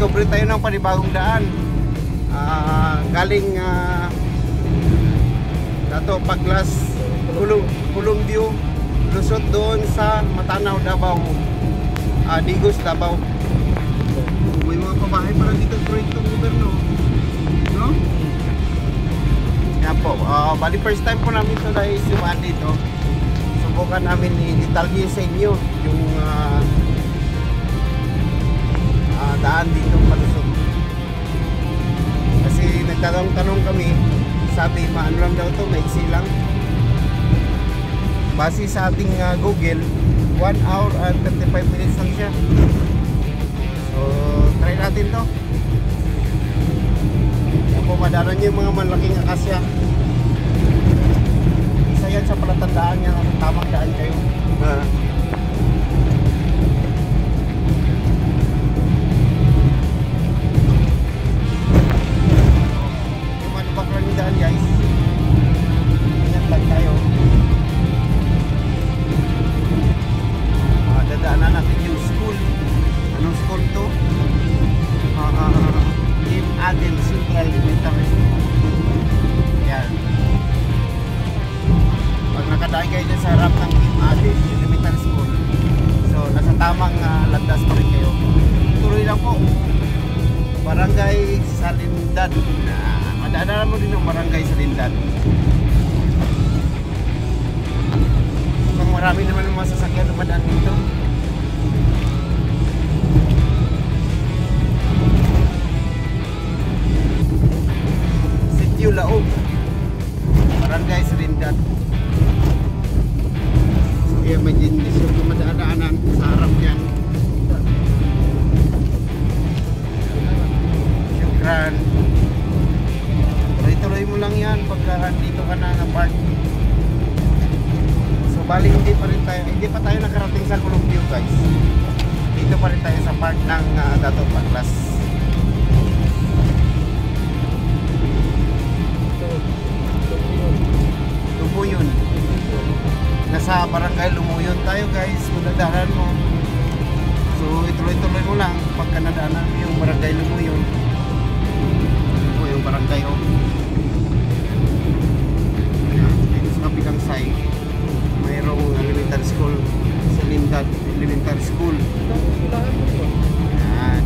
Nakadiscover tayo ng panibagong daan. Galing Dato Paglas, Columbio, lusot doon sa Matanaw, Davao, Digos, Davao. May mga pabahay para dito proyektong gobyerno, no? Yan po, bali first time po namin ito dahil simuan dito. Subukan namin i-detalye sa inyo yung daan dito palusot. Kasi nagtanong-tanong kami, sabi maano lang daw to, maiksi lang. Base sa ating Google, 1 hour and 35 minutes lang siya. So try natin to. Yan po, madaran niyo yung mga malaking akasya. Isa yan sa palatandaan niya na tamang daan kayo. Yung manubak lang yung daan, guys. Ingat lang tayo. Dadaanan natin yung school. Anong school to? Kim Aden Central Elementary School. Yan. Pag nakadaan kayo dyan sa harap ng Kim Aden Elementary School, so nasa tamang landas pa rin kayo. Tuloy lang po. Barangay Salindad. Madadaanan mo din ang Barangay Salindad. Kung marami naman ng mga sasakyan dumadaan dito. Sitio Laog, Barangay Salindad. Kaya may jinis yung madadaanan sa harap yan. Syukran. Tuloy-tuloy mo lang yan pagka dito ka na na-park. So bali hindi pa tayo nakarating sa Columbio, guys. Dito pa rin tayo sa park ng Dato Paglas. Lumuyon. Nasa barangay Lumuyon tayo, guys. Kung nadaanan mo, so ituloy-tuloy mo lang pagka nadaanan mo yung barangay Lumuyon. Ito yung barangay dito sa kapilang side mayroong elementary school, Salindad Elementary School. Yan.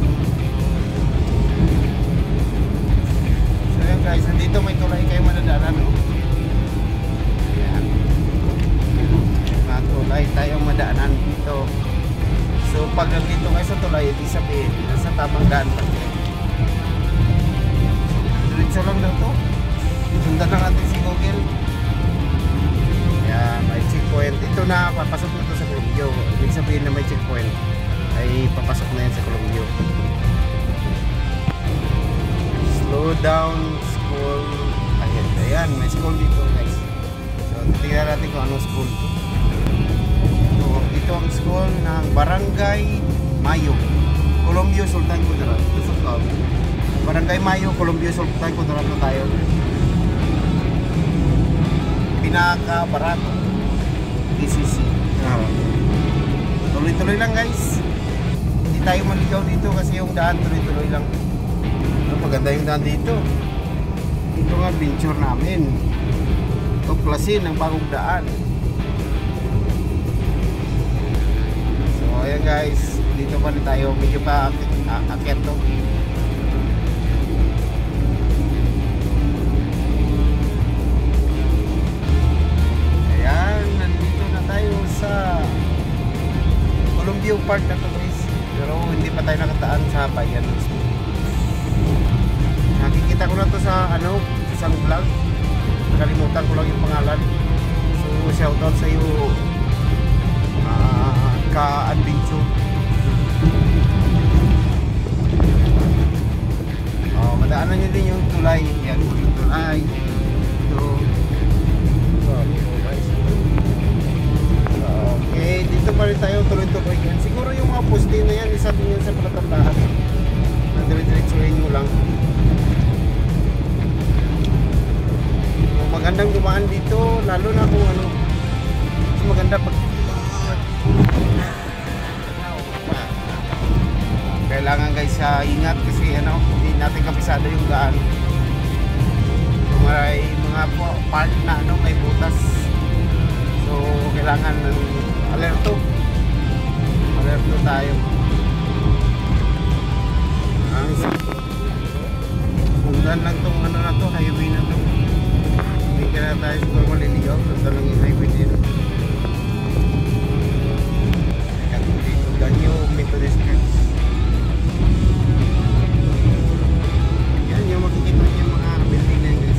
So yan, guys, nandito may tulay kayo madadaanan, no? Yan. Matulay tayong madaanan dito. So pag nandito kayo sa tulay, ibig sabihin nasa tamang daan pa kayo. Diretso lang daw to. Sundan lang natin si Google. Yan, may checkpoint. Ito na, papasok na to sa Columbio. Ibig sabihin na may checkpoint ay papasok na yan sa Columbio. Slow down school. Ayan, may school dito, guys. So tingnan natin kung anong school to. So ito ang school ng Barangay Mayo, Columbio, Sultan Kudarat. Barangay Mayo, Columbio, Sultan Kudarat na tayo. Pinaka-barato DCC. Tuloy-tuloy lang, guys. Hindi tayo maligaw dito kasi yung daan tuloy-tuloy lang. Maganda yung daan dito. Ito nga adventure namin. Tuklasin ang bagong daan. So ayan, guys, dito pa rin tayo. Medyo pa akit to. Sa Columbio Park na to, guys. Pero hindi pa tayo nakataan sa bayan. Nakikita ko na to sa isang vlog. Nakalimutan ko lang yung pangalan. So shoutout sa iyo, ka-adventure. Madaanan nyo din yung tulay. Yan po yung tulay. Okay, dito pa rin tayo tuloy-tuloy yan. Siguro yung mga poste na yan, isa din yan sa palatandaan na dire-diretsuhin nyo lang. Magandang dumaan dito, lalo na kung mas maganda pag kailangan guys ingat kasi hindi natin kabisado yung daan. So, may mga part na may butas. So kailangan alerto tayo. Sundan lang tong na to, highway na to. Hindi ka na tayo siguro maliligaw. Sundan lang yung highway dito. Dito ganyo Methodist Church. Yan yung makikita niyo mga building na yung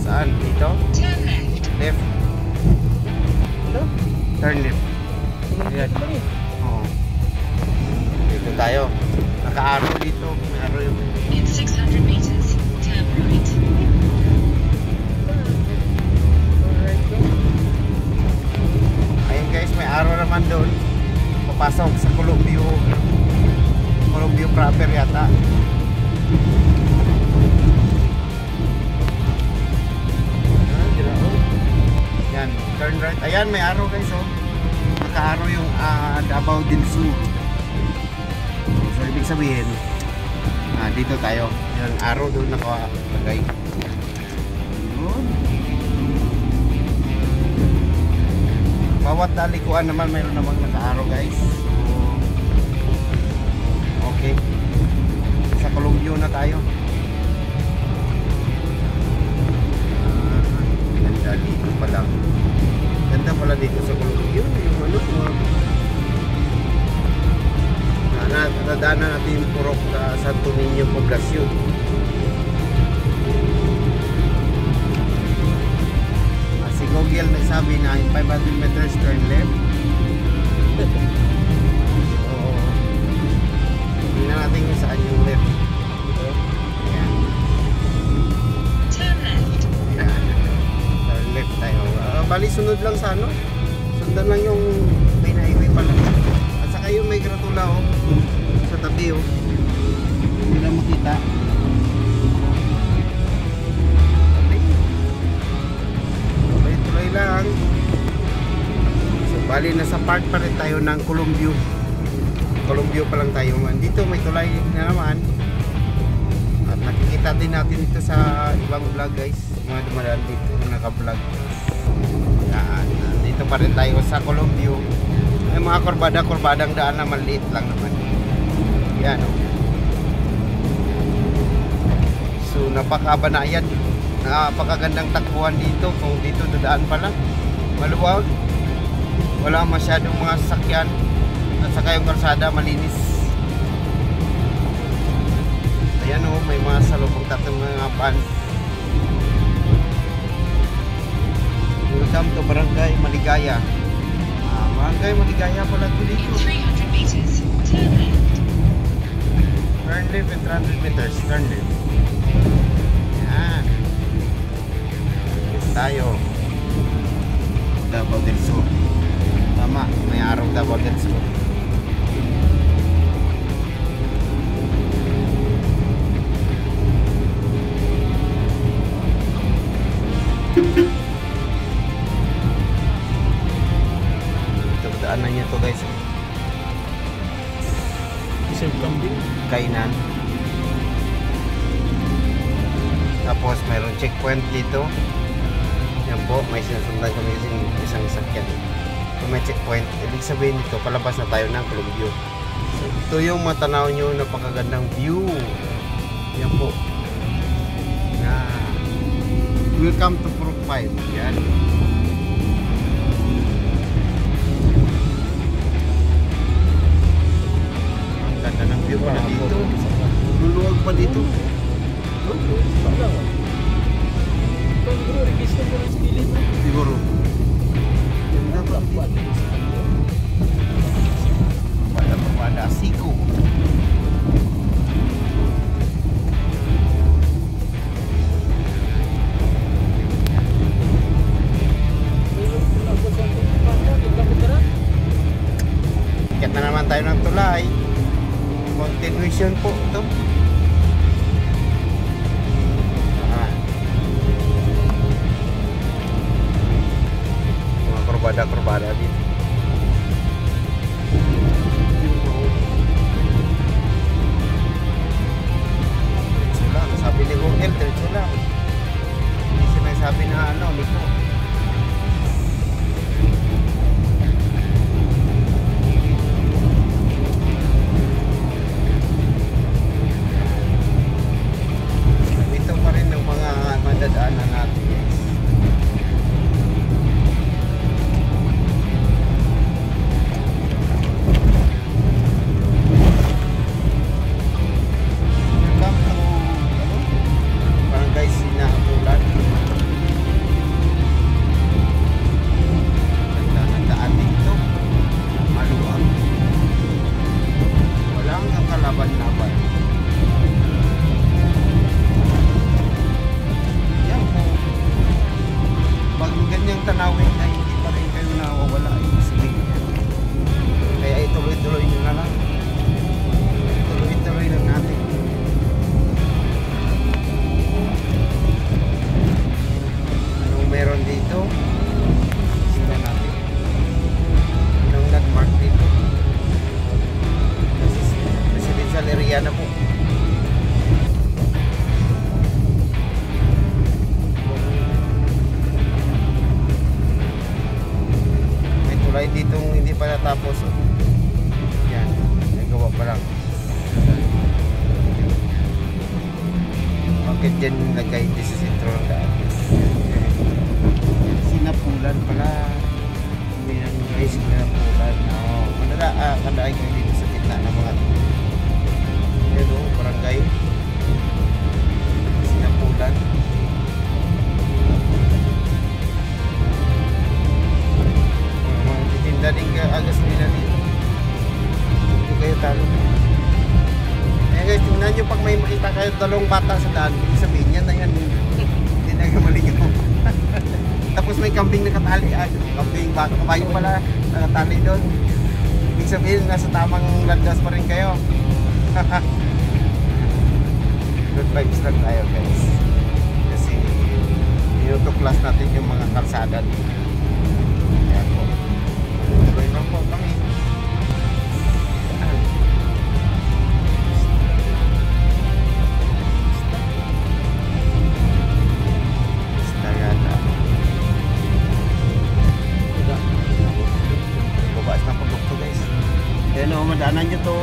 saan? Dito? Turn left. Left. Turn left. Ayan. Oo. Dito tayo. Naka-arrow dito. May arrow yung... In 600 meters, turn right. Ayun guys, may arrow naman doon. Papasok sa Columbia. Columbia proper yata. Yan, turn right. Ayan, may arrow guys, naka-arrow yung Davao del Sur. So, ibig sabihin, dito tayo. Yan, arrow doon nakalagay. Bawat dalikuan naman mayroon namang naka-arrow guys. So, okay. Sa Columbia na tayo. Ganda dito pala. Ganda pala dito sa Columbia. Yung nadaanan natin yung Purok Santo Niño Poblacion. Si Google nagsabi na 500 meters turn left. So, tingnan natin kung saan yung left. Ayan. Turn left. Ayan. Turn left tayo. Bali sunod lang sa sundan lang yung main highway pala. At saka yung may gratula sa tabi hindi na makita. Tuloy lang. So bali nasa part pa rin tayo ng Columbia pa lang tayo man. Dito may tulay na naman. At nakikita din natin dito sa ibang vlog guys, mga dumadaan dito na naka-vlog. Yan, dito pa rin tayo sa Columbia. May mga kurbadang daan na maliit lang naman. Yan So napakabanayan, napakagandang takbuhan dito. Kung dito dadaan pala, maluwag, wala masyadong mga sasakyan, at saka yung kalsada malinis. Ayan may mga salubong tatong mga van. Welcome to Barangay Maligaya. Barangay Maligaya pala ito dito. In 300 meters, turn left. Turn left at 300 meters, turn left. Yan. Yes, tayo. Davao del Sur. Tama, may araw Davao del Sur. Ito, daanan niya to guys. Kainan. Tapos mayroong checkpoint dito. Yan po, may sinusundan kami isang sakyan. Kung may checkpoint, ibig sabihin dito, palabas na tayo ng Columbia. So, ito yung matanaw nyo, napakagandang view. Yan po. Welcome to Purok 5. Yan. Ang ganda ng view pala dito. Luluwag pa dito. Siguro. Ganda pa dito. Pada Siko. Ikat na naman tayo ng tulay. Continuation po ito. kurbada dito. Diretso lang, sabi ni Google, diretso lang. Hindi siya nagsabi na ano, liko. Ito pa rin ng mga madadaanan natin, guys. Tanawin na hindi pa rin kayo nawawala ay sabihin niya. Kaya ituloy-tuloy nyo na lang. Tuloy-tuloy lang natin. Anong meron dito? Sila natin. Anong nag-mark dito? Residential area na po. Tulay ditong hindi pa natapos. Yan, nagawa pa lang. Bakit dyan nilagay dito sa sentro ng daan? Sinapulan pala. Hindi nang guys, sinapulan. Kadaay kayo dito sa gitna ng mga yan o, barangay. Sinapulan. Dating agas nila dito. Hindi kayo talo. Kaya guys, tingnan nyo pag may makita kayo dalawang bata sa daan, sabihin yan na yan. Hindi na kayo maligaw. Tapos may kambing nakatali. Kambing, baka kabayo pala nakatali doon. Ibig sabihin, nasa tamang landas pa rin kayo. Good vibes lang tayo guys. Kasi inutuklas natin yung mga kalsada dito. Ayan po. Tuloy lang po kami. Babaas na produkto guys. Yan o, madaanan nyo to.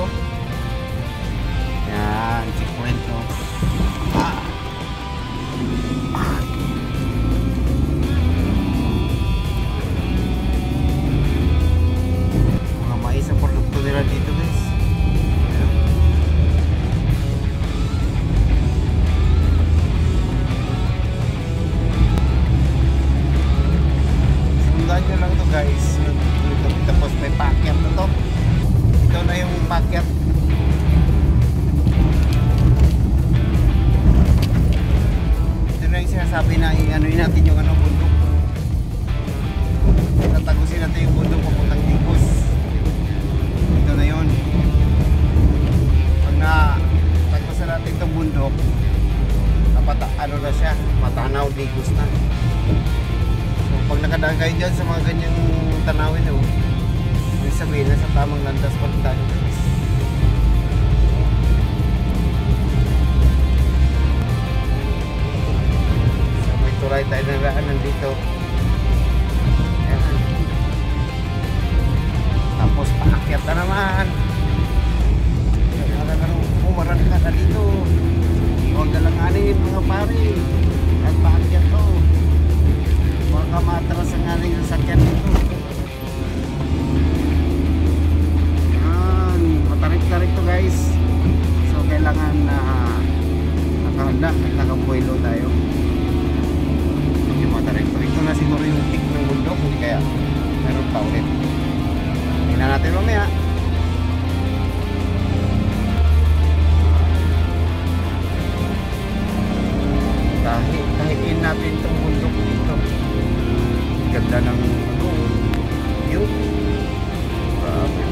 Yan, checkpoint to. Sa produkto nila dito guys. Sundan nyo lang to guys. Tapos may packet na to. Ito na yung packet. Ito na yung sinasabi na i-anoin natin yung bundok. Tatagusin natin yung bundok papuntang Digos. Ito na yun. Pag na-tagos na natin itong bundok, ano na siya, matanaw, Digos na. So pag nakadaan kayo dyan sa mga ganyang tanawin, ibig sabihin na sa tamang landas pa rin tayo guys. So may tulay tayo ng raanan dito. Tapos paakyat na naman. Umaran ka na dito. Huwag galanganin mga pare. At paakyat to. Huwag ka matras ang aling sakyan dito. Yan. Matarik-tarik to guys. So kailangan na nakahanda. Nakabuelo tayo. Yung matarik-tarik to na siguro yung peak ng bundok. Hindi kaya meron pa ulit. Tingnan natin mamaya. Tahiin natin itong bundok dito. Ganda ng view. Grabe.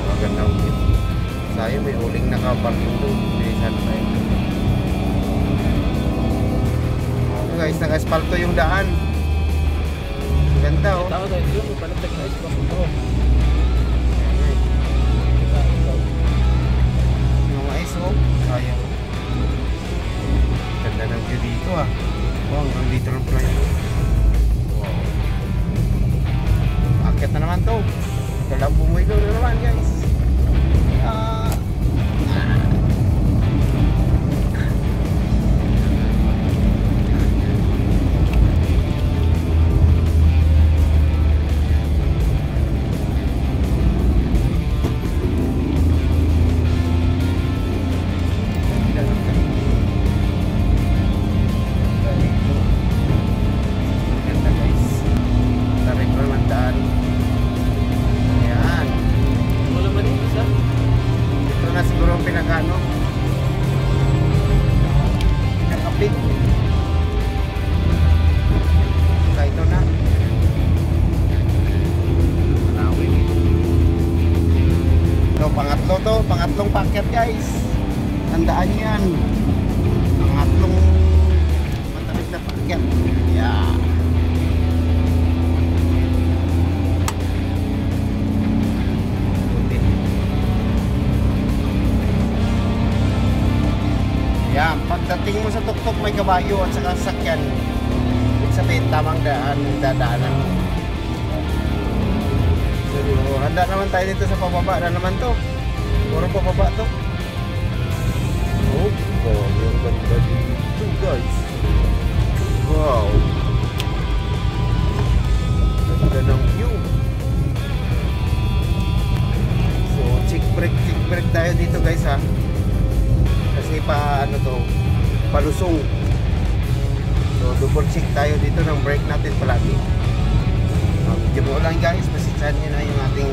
Maganda ang view. Sayang may huling nakaparking doon. Bilisan tayo. Guys, naka-asfalto yung daan. ganda oh. Tao tayo dito, magpalatag na ispa ko. Mga ice oh. Sayang. Ganda ng view dito ah. Wow, hanggang dito lang pala yun. Wow. Akit na naman to. Ito lang bumuilo na naman guys. Pangatlong packet guys. Tandaan yan. Pangatlong matarik na packet. Yeah. Yan. Pagdating mo sa tuktok may kabayo at saka sasakyan. Ibig sabihin tamang dadaanan mo. So, handa naman tayo dito sa pababa na naman to. Puro pababa to. Oh, yung ganda dito guys. Wow. Ganda ng view. So, check break tayo dito guys ha. Kasi pa ano to, palusong. So, double check tayo dito ng brake natin palagi. Medyo mo lang guys, pasensyahan nyo na yung ating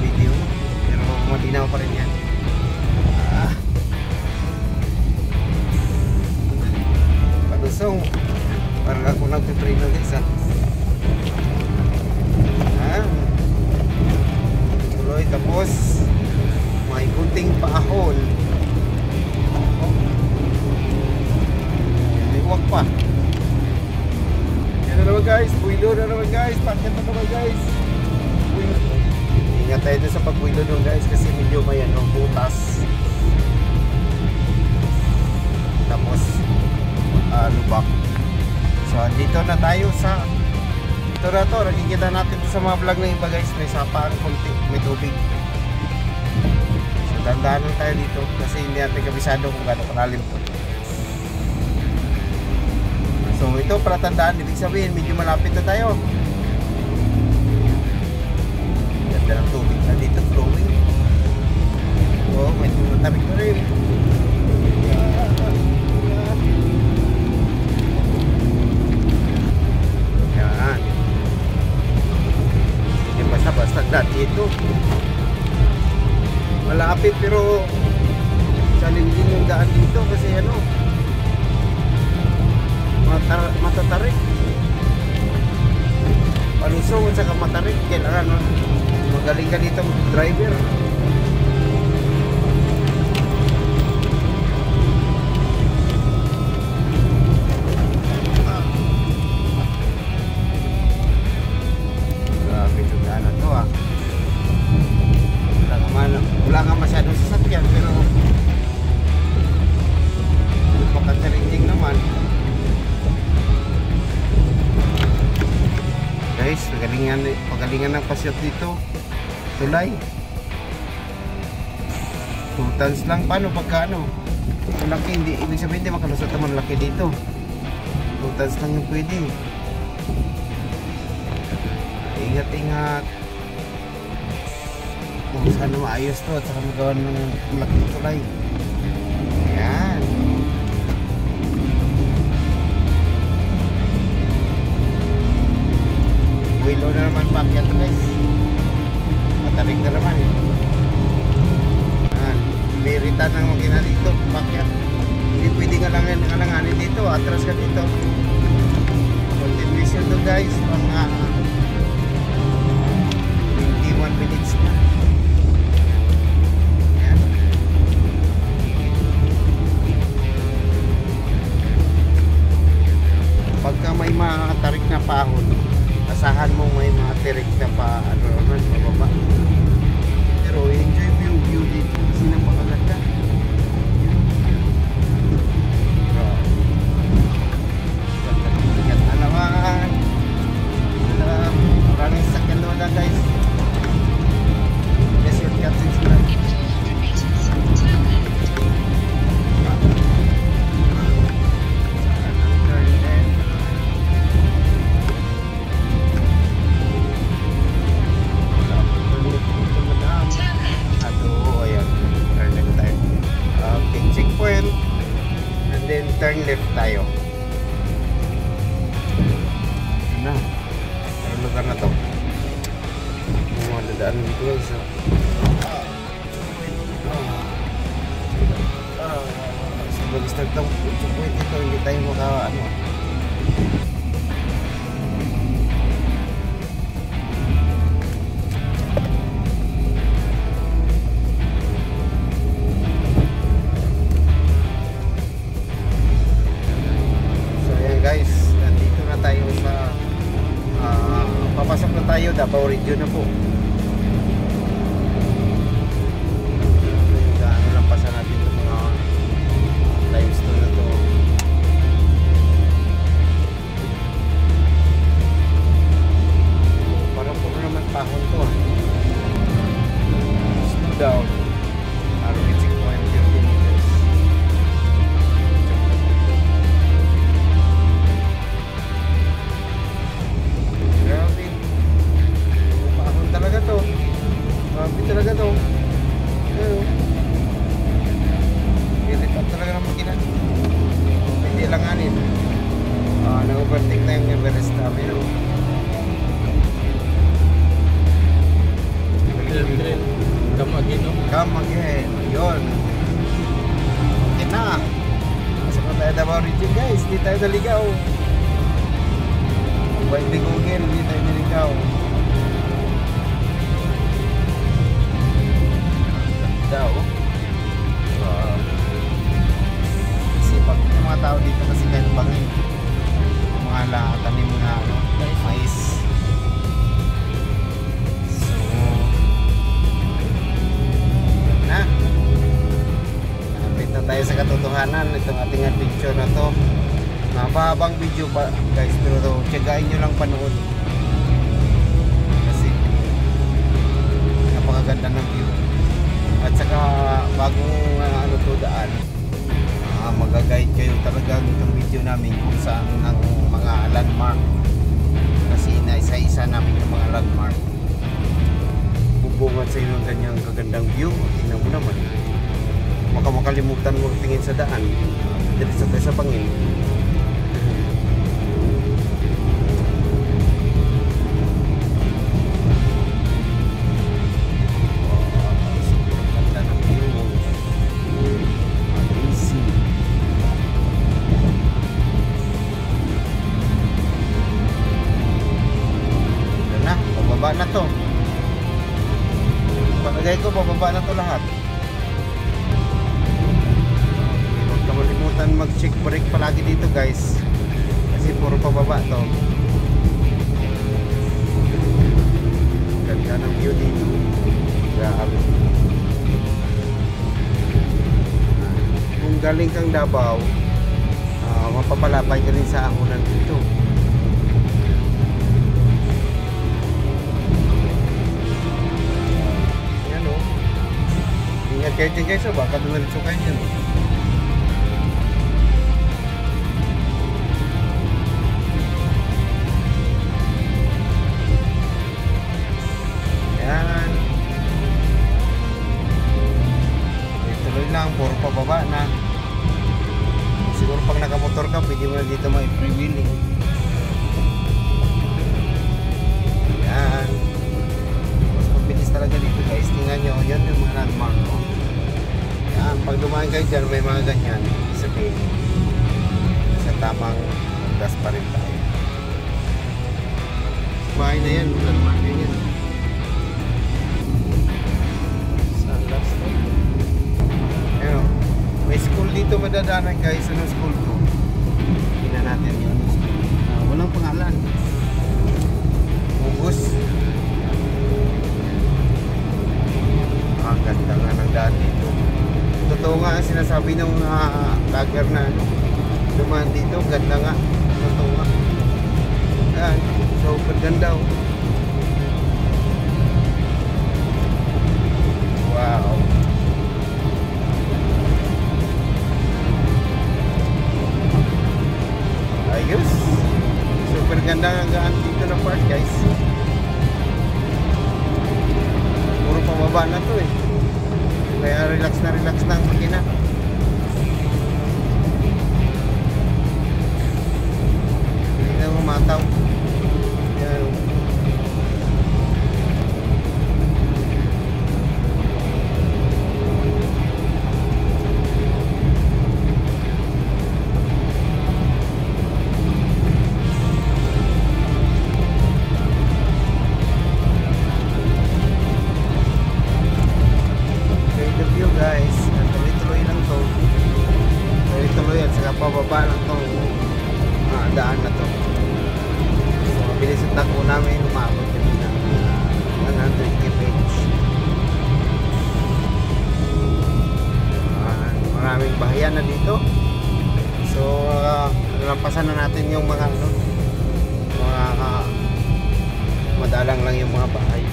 video. Malinaw pa rin yan. Palusong. Parang ako nagpiprino guys ha. Tuloy tapos may kunting paahon. May huwag pa. Yan na naman guys. Builo na naman guys. Paket na naman guys. Ingat tayo doon sa pagwilo doon guys kasi medyo may ano, butas. Tapos lubak. So dito na tayo sa ito na to, nakikita natin sa mga vlog na iba guys, may sapa ang konti, may tubig. So dandaan lang tayo dito kasi hindi natin kabisado kung gaano kalalim to. So ito para tandaan, ibig sabihin medyo malapit na tayo. Ng tubig na dito flowing. Oh, may tumatarik na rin. Yan. Hindi basta-basta dati ito. Malapit pero challenging yung daan dito kasi ano, matatarik. Palusong at saka matarik. Kailangan magaling ka dito driver. Grabe itong daan na to ah. Wala nga masyadong sasakyan pero napaka-challenging naman. Guys, pagalingan ng pasyot dito. Tulay 2 tons lang. Paano pagka ano malaki, hindi, ibig sabihin hindi makalusot naman laki dito. 2 tons lang yung pwede. Ingat kung saan maayos to at saka magawa ng malaking tulay. Yan. Wilo na naman pakyat guys. Matarik na naman eh. Merita ng makina dito, pakyat. Hindi pwede alanganin dito, atras ka dito. Continuation to guys, mga 21 minutes na. Ayan. Pagka may matarik na pahon, turn left tayo. Na. Ano lugar na to? Mga dadaan dito guys. So mag-start ng checkpoint dito, hindi tayo maka ano. Guys, nandito na tayo sa papasok na tayo, Davao Region na po. Ano lang pasa natin itong mga limestone na to. Parang puro naman pahon to slow down. Reaching point 15 meters. Grabe. Pahon talaga to. Grabe talaga to. Ayun. Pilit up talaga ng makina. Hindi langanin. Nag-overtake na yung Everest namin. Come again. Yun. Okay na. Pasok na tayo Davao Region guys. Hindi tayo naligaw. White Big Google, hindi tayo niligaw. Daw. Kasi pag yung mga tao dito kasi kahit bangin, mga tanim na mais. So, na. Napit na tayo sa katotohanan itong ating adventure na to. Mahabang video pa guys, pero tiyagain nyo lang panood kasi napakaganda ng view. At saka bagong ano to daan, mag-guide kayo talagang itong video namin kung saan ang mga landmark, kasi inaisa-isa namin yung mga landmark. Bubungat sa inyo ang ganyang kagandang view. Tingnan mo naman, baka makalimutan mo tingin sa daan. Diretso tayo sa bangin. Bababa na to. Palagay ko bababa na to lahat. Huwag ka malimutan mag-check brake palagi dito guys, kasi puro pababa to. Ganda ng view dito. Grabe. Kung galing kang Davao, mapapalapay ka rin sa ahunan dito. Ingat kayo dyan guys, baka dumiritso kayo dyan. Yan. Tuloy lang, puro pababa na. Siguro pag nakamotor ka, pwede mo na dito mag-free wheeling. Yan. Mas mabilis talaga dito guys. Tingnan nyo, yan yung mga landmark. Yan, pag dumaan kayo dyan, may mga ganyan. Sabihin, sa tamang landas pa rin tayo. Bahay na yan, landmark na yan. Sa last time. Ayun, may school dito madadaanan guys. Anong school to? Tingnan natin yun. Walang pangalan. Ugos. Ang ganda nga ng daan dito. Totoo nga ang sinasabi ng vlogger na dumaan dito. Ganda nga. Totoo nga. Ayan. Super ganda oh. Wow. Ayos. Super ganda ang gaan dito ng park guys. Puro pababa na to eh. Kaya relax na ang makina. maraming bahayan na dito. So lampasan na natin yung mga madalang lang yung mga bahay.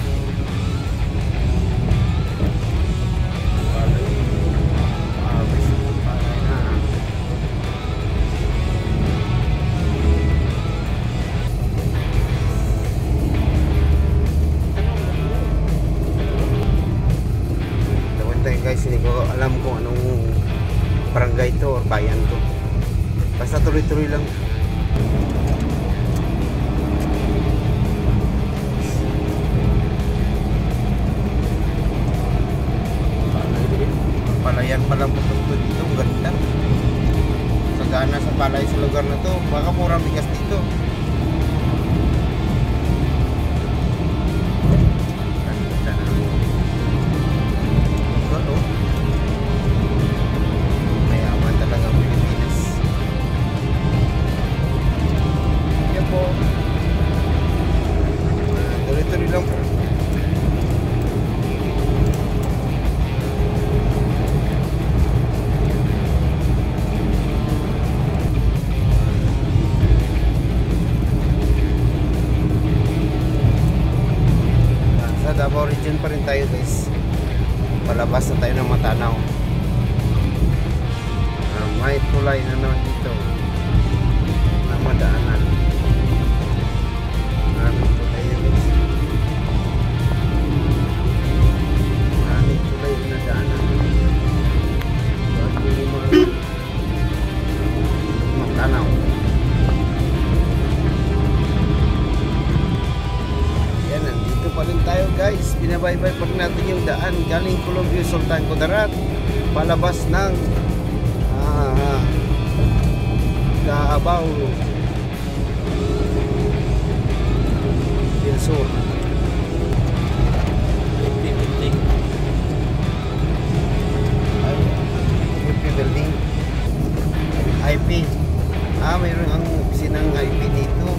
Guys, hindi ko alam kung anong barangay to or bayan to. Basta tuloy-tuloy lang. Palayan pa lang pupunto dito. Ang ganda. Sagana sa palay sa lugar na to. Baka murang bigas dito. Davao region pa rin tayo guys. Palabas na tayo ng Matanaw. May tulay na naman dito na madaanan. Maraming tulay yun guys. Maraming tulay na daanan. So, yung mga Matanaw. Pa rin tayo guys, binabaybay pa rin natin yung daan galing Columbia Sultan Kudarat palabas ng Davao del Sur. IP building, IP. Mayroon ang opisinang IP dito.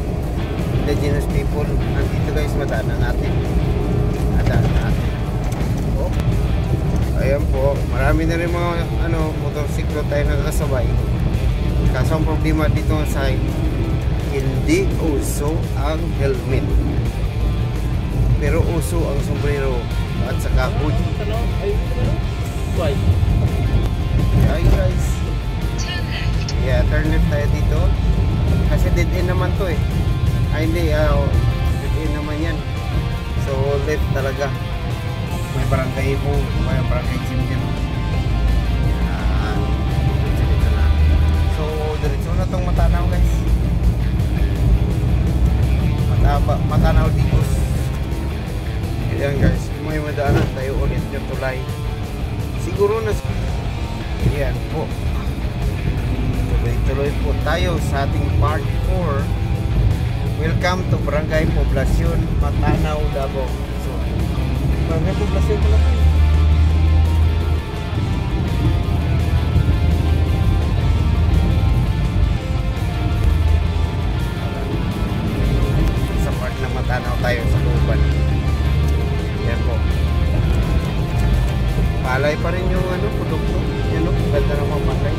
Indigenous people. Nandito guys, madaanan natin. Oh. Ayan po. Marami na rin mga motorsiklo tayo nakasabay. Kaso ang problema dito sa hindi uso ang helmet. Pero uso ang sombrero at saka hood. Ay guys. Yeah, turn left tayo dito. Kasi dead end naman to eh. Ay hindi, dead naman yan. So left talaga. May barangay po, may barangay gym dyan. Yan. Diretso na. So diretso na tong Matanaw guys. Matanaw Digos. Yan guys, may madaanan tayo ulit yung tulay. Siguro na yan po. Tuloy-tuloy po tayo sa ating part 4. Welcome to Barangay Poblacion, Matanaw, Davao. So, Barangay Poblacion pala ito. Sa part na Matanaw tayo sa Luban. Yan po. Palay pa rin yung produkto. Yan o, ganda ng mga palay.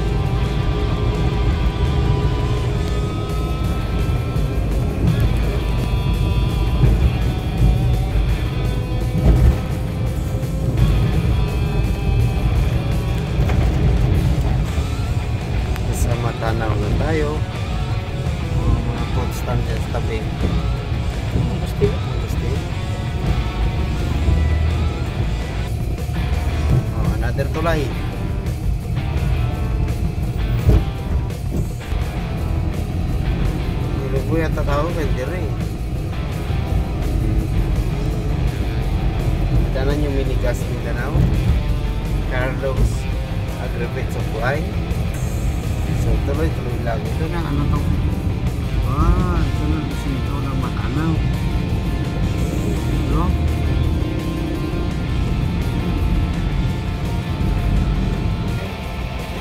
Matanaw na tayo. Mga food stand dyan sa tabi. Another tulay. Lubuy at tao hindi rin. Danan yung minigas Mindanao. Carlos Agribit sa buhay. So tuloy-tuloy lang. Ito na ano to? Ito na ito ng Matanaw. Ito.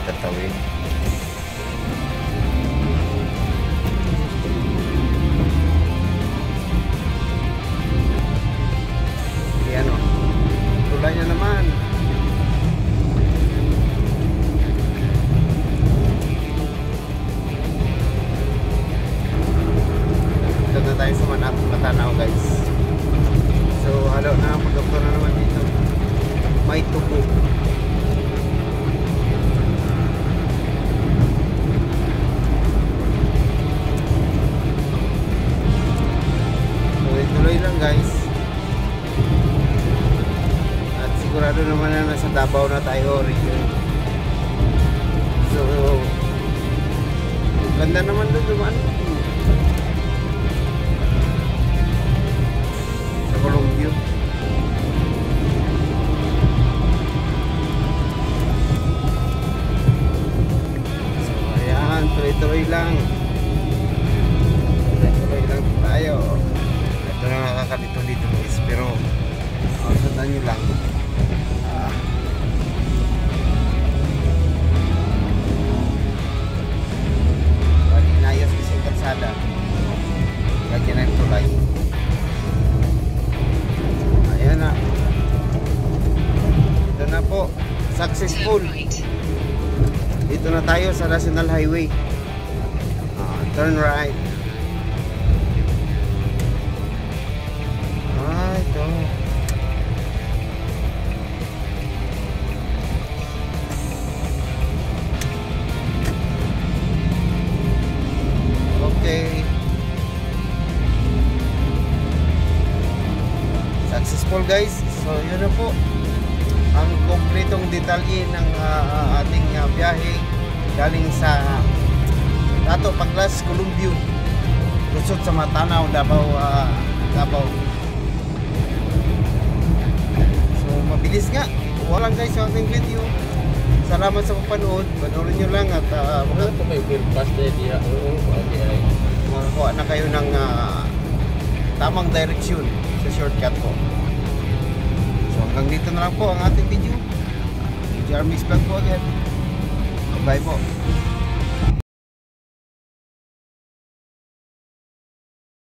Itatawid. Yan o. Tulay na naman. Davao na tayo region. So ganda naman doon dumaan sa Columbia. So ayan, tuloy-tuloy lang tayo. Ito na nakakalito dito guys, pero sundan nyo lang. Bali inayos kasi yung kalsada, lagyan na yung tulay. Ayan na, ito na po, successful. Turn right. Dito na tayo sa National Highway. Turn right. Ito. Okay. Successful guys. So yun na po ang kompletong detalye ng ating biyahe galing sa Dato Paglas, Columbia, lusot sa Matanaw, Davao. So mabilis nga. Walang guys sa ating video. Salamat sa panonood. Panoorin nyo lang at Ano po may bill pass na diya? Oo, okay ay. makakuha na kayo ng tamang direksyon sa shortcut ko. So hanggang dito na lang po ang ating video. Jeremy's Vlog po again. Bye po.